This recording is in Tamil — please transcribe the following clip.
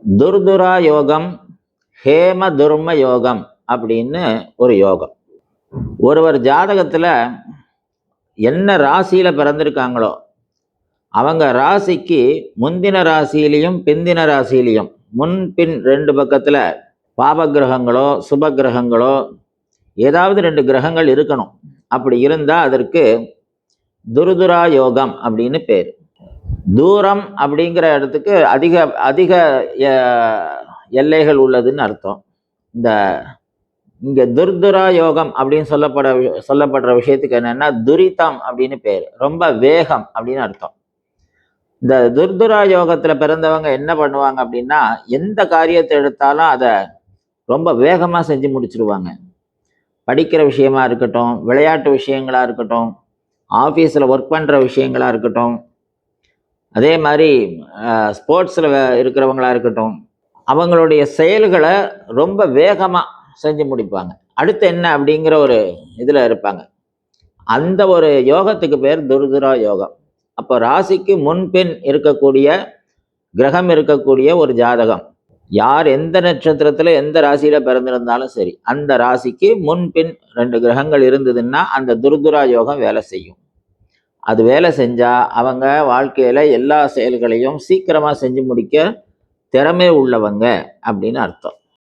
துர்துரா யோகம், ஹேம துர்ம யோகம் அப்படின்னு ஒரு யோகம். ஒருவர் ஜாதகத்துல என்ன ராசியில பிறந்திருக்காங்களோ அவங்க ராசிக்கு முந்தின ராசியிலையும் பிந்தின ராசியிலையும் முன்பின் ரெண்டு பக்கத்துல பாப கிரகங்களோ சுப கிரகங்களோ ஏதாவது ரெண்டு கிரகங்கள் இருக்கணும். அப்படி இருந்தா அதற்கு துர்துரா யோகம் அப்படின்னு பேர். தூரம் அப்படிங்கிற இடத்துக்கு அதிக அதிக எல்லைகள் உள்ளதுன்னு அர்த்தம். இந்த இங்க துர்துரா யோகம் அப்படின்னு சொல்லப்படுற விஷயத்துக்கு என்னன்னா துரிதம் அப்படின்னு பேர், ரொம்ப வேகம் அப்படின்னு அர்த்தம். இந்த துர்துரா யோகத்துல பிறந்தவங்க என்ன பண்ணுவாங்க அப்படின்னா எந்த காரியத்தை எடுத்தாலும் அதை ரொம்ப வேகமா செஞ்சு முடிச்சிருவாங்க. படிக்கிற விஷயமா இருக்கட்டும், விளையாட்டு விஷயங்களா இருக்கட்டும், ஆஃபீஸில் ஒர்க் பண்ணுற விஷயங்களா இருக்கட்டும், அதே மாதிரி ஸ்போர்ட்ஸில் இருக்கிறவங்களா இருக்கட்டும், அவங்களுடைய செயல்களை ரொம்ப வேகமாக செஞ்சு முடிப்பாங்க. அடுத்து என்ன அப்படிங்கிற ஒரு இதில் இருப்பாங்க. அந்த ஒரு யோகத்துக்கு பேர் துர்துரா யோகம். அப்போ ராசிக்கு முன்பின் இருக்கக்கூடிய கிரகம் இருக்கக்கூடிய ஒரு ஜாதகம், யார் எந்த நட்சத்திரத்தில் எந்த ராசியில் பிறந்திருந்தாலும் சரி, அந்த ராசிக்கு முன்பின் ரெண்டு கிரகங்கள் இருந்ததுன்னா அந்த துர்துரா யோகம் வேலை செய்யும். அது வேலை செஞ்சால் அவங்க வாழ்க்கையில் எல்லா செயல்களையும் சீக்கிரமாக செஞ்சு முடிக்க திறமை உள்ளவங்க அப்படின்னு அர்த்தம்.